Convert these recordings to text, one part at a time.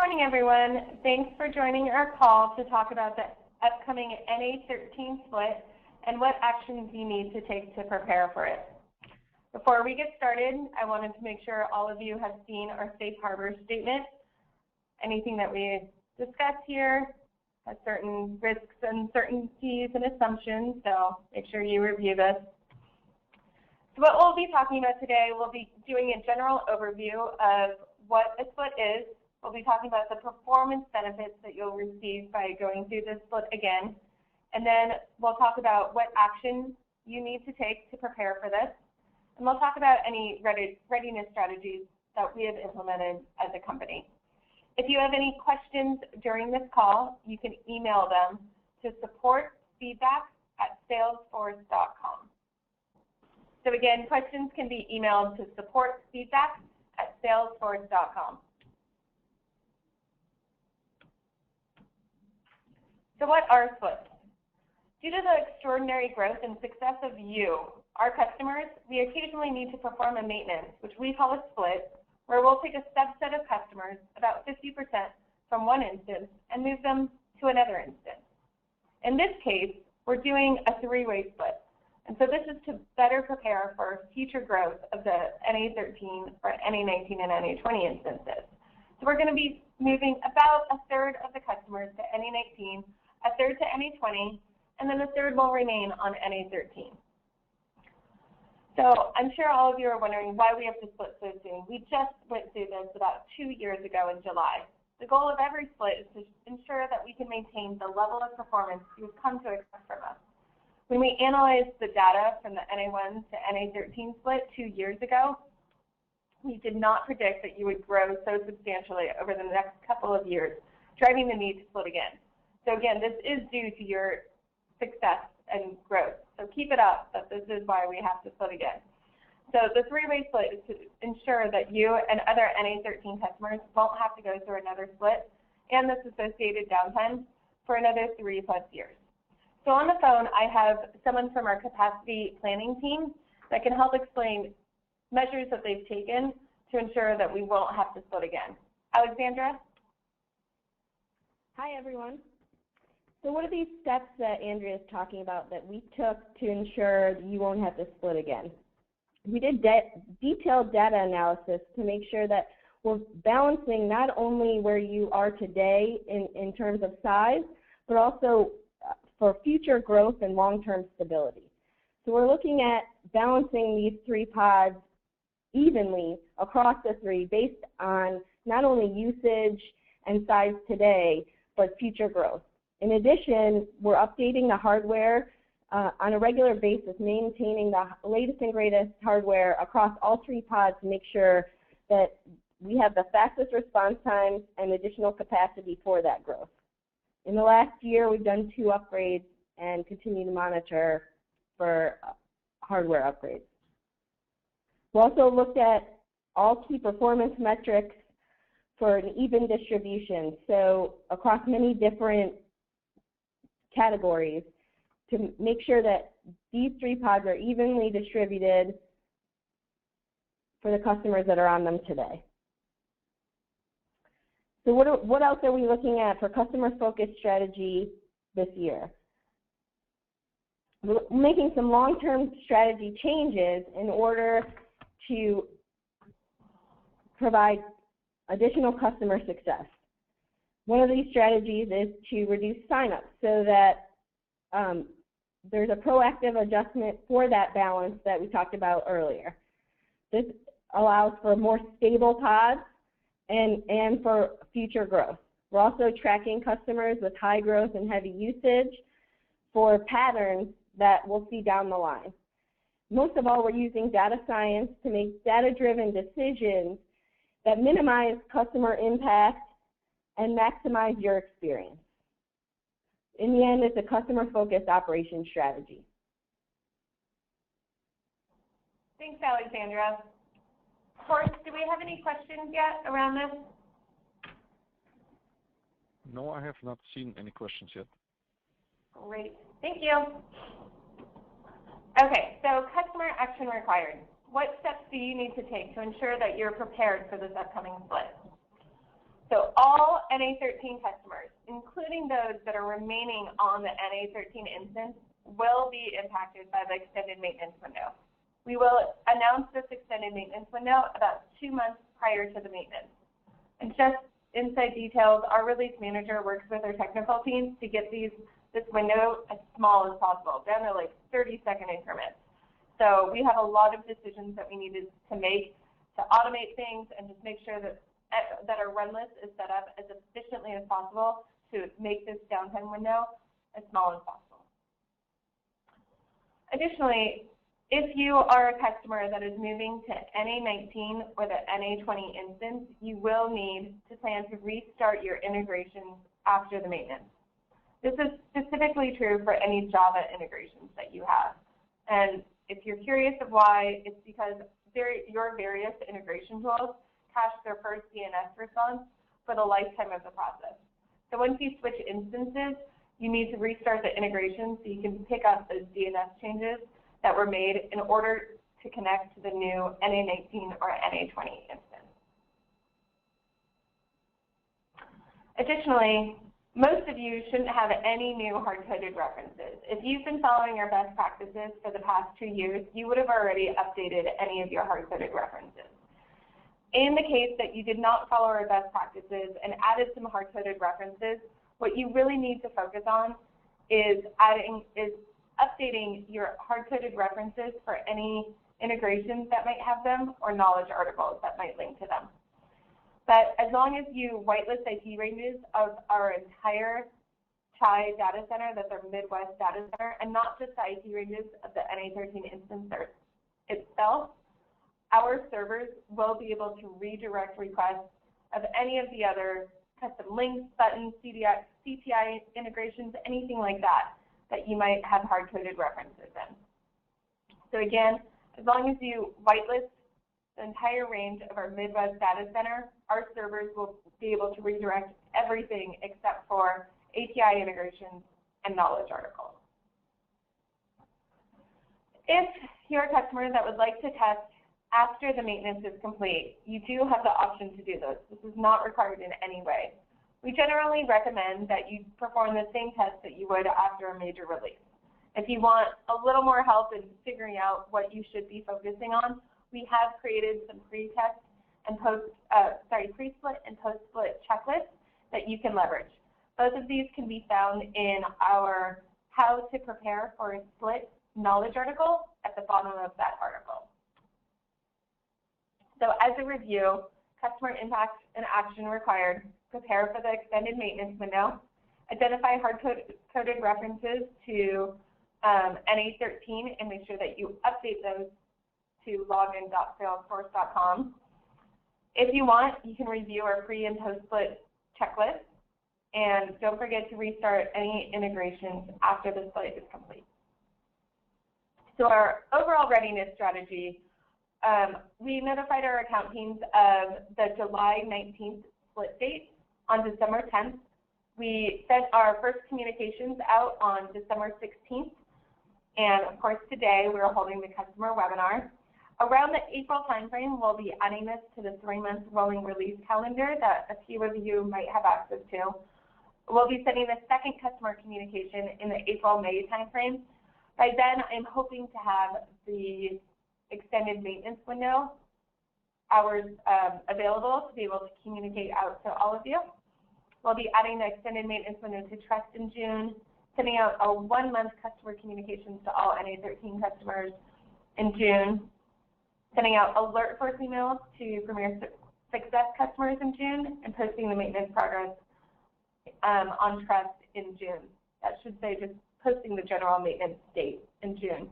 morning, everyone. Thanks for joining our call to talk about the upcoming NA13 split and what actions you need to take to prepare for it. Before we get started, I wanted to make sure all of you have seen our safe harbor statement. Anything that we discuss here has certain risks, uncertainties, and assumptions, so make sure you review this. So what we'll be talking about today, we'll be doing a general overview of what a split is. We'll be talking about the performance benefits that you'll receive by going through this split again. And then we'll talk about what actions you need to take to prepare for this. And we'll talk about any readiness strategies that we have implemented as a company. If you have any questions during this call, you can email them to supportfeedback@salesforce.com. So again, questions can be emailed to supportfeedback@salesforce.com. So what are splits? Due to the extraordinary growth and success of you, our customers, we occasionally need to perform a maintenance, which we call a split, where we'll take a subset of customers, about 50% from one instance, and move them to another instance. In this case, we're doing a three-way split. And so this is to better prepare for future growth of the NA13 or NA19 and NA20 instances. So we're going to be moving about a third of the customers to NA19, a third to NA20, and then a third will remain on NA13. So I'm sure all of you are wondering why we have to split so soon. We just went through this about 2 years ago in July. The goal of every split is to ensure that we can maintain the level of performance you've come to expect from us. When we analyzed the data from the NA1 to NA13 split 2 years ago, we did not predict that you would grow so substantially over the next couple of years, driving the need to split again. So again, this is due to your success and growth. So keep it up, but this is why we have to split again. So the three-way split is to ensure that you and other NA13 customers won't have to go through another split and this associated downtime for another 3+ years. So on the phone, I have someone from our capacity planning team that can help explain measures that they've taken to ensure that we won't have to split again. Alexandra? Hi, everyone. So what are these steps that Andrea is talking about that we took to ensure you won't have to split again? We did detailed data analysis to make sure that we're balancing not only where you are today in terms of size, but also for future growth and long-term stability. So we're looking at balancing these three pods evenly across the three based on not only usage and size today, but future growth. In addition, we're updating the hardware on a regular basis, maintaining the latest and greatest hardware across all three pods to make sure that we have the fastest response times and additional capacity for that growth. In the last year, we've done 2 upgrades and continue to monitor for hardware upgrades. We also looked at all key performance metrics for an even distribution, so across many different categories to make sure that these 3 pods are evenly distributed for the customers that are on them today. So what else are we looking at for customer-focused strategy this year? We're making some long-term strategy changes in order to provide additional customer success. One of these strategies is to reduce signups so that there's a proactive adjustment for that balance that we talked about earlier. This allows for more stable pods and for future growth. We're also tracking customers with high growth and heavy usage for patterns that we'll see down the line. Most of all, we're using data science to make data-driven decisions that minimize customer impact and maximize your experience. In the end, it's a customer-focused operation strategy. Thanks, Alexandra. Horace, do we have any questions yet around this? No, I have not seen any questions yet. Great. Thank you. Okay, so customer action required. What steps do you need to take to ensure that you're prepared for this upcoming split? So all all NA13 customers, including those that are remaining on the NA13 instance, will be impacted by the extended maintenance window. We will announce this extended maintenance window about 2 months prior to the maintenance. And just inside details, our release manager works with our technical teams to get this window as small as possible, down to like 30-second increments. So we have a lot of decisions that we needed to make to automate things and just make sure that our run list is set up as efficiently as possible to make this downtime window as small as possible. Additionally, if you are a customer that is moving to NA19 or the NA20 instance, you will need to plan to restart your integrations after the maintenance. This is specifically true for any Java integrations that you have. And if you're curious of why, it's because your various integration tools cache their first DNS response for the lifetime of the process. So once you switch instances, you need to restart the integration so you can pick up those DNS changes that were made in order to connect to the new NA19 or NA20 instance. Additionally, most of you shouldn't have any new hard-coded references. If you've been following our best practices for the past 2 years, you would have already updated any of your hard-coded references. In the case that you did not follow our best practices and added some hard-coded references, what you really need to focus on is updating your hard-coded references for any integrations that might have them or knowledge articles that might link to them. But as long as you whitelist IP ranges of our entire CHI data center, that's our Midwest data center, and not just the IP ranges of the NA13 instance itself, our servers will be able to redirect requests of any of the other custom links, buttons, CTI integrations, anything like that you might have hard-coded references in. So again, as long as you whitelist the entire range of our Midwest data center, our servers will be able to redirect everything except for API integrations and knowledge articles. If you're a customer that would like to test after the maintenance is complete, you do have the option to do this. This is not required in any way. We generally recommend that you perform the same test that you would after a major release. If you want a little more help in figuring out what you should be focusing on, we have created some pre-test and pre-split and post-split checklists that you can leverage. Both of these can be found in our How to Prepare for a Split knowledge article at the bottom of that article. So as a review, customer impact and action required: prepare for the extended maintenance window, identify hard-coded references to NA13 and make sure that you update those to login.salesforce.com. If you want, you can review our pre- and post-split checklist, and don't forget to restart any integrations after the split is complete. So our overall readiness strategy, we notified our account teams of the July 19th split date on December 10th. We sent our first communications out on December 16th. And of course, today we're holding the customer webinar. Around the April timeframe, we'll be adding this to the 3-month rolling release calendar that a few of you might have access to. We'll be sending the second customer communication in the April-May timeframe. By then, I'm hoping to have the extended maintenance window hours available to be able to communicate out to all of you. We'll be adding the extended maintenance window to Trust in June, sending out a 1-month customer communications to all NA13 customers in June, sending out alert force emails to Premier Success customers in June, and posting the maintenance progress on Trust in June. That should say just posting the general maintenance date in June.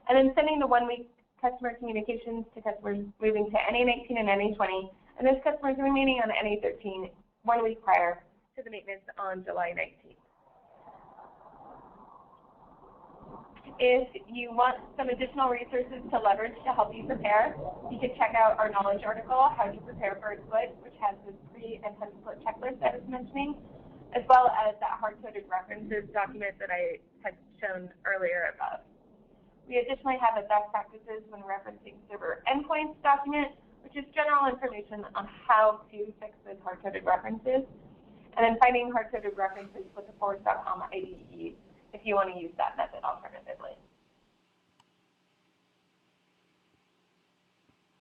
And then sending the 1-week customer communications to customers moving to NA19 and NA20, and those customers remaining on NA13 1 week prior to the maintenance on July 19th. If you want some additional resources to leverage to help you prepare, you can check out our knowledge article, How to Prepare for a Split, which has this pre- and post-split checklist I was mentioning, as well as that hard-coded references document that I had shown earlier above. We additionally have a best practices when referencing server endpoints document, which is general information on how to fix those hard-coded references. And then finding hard-coded references with the force.com IDE if you want to use that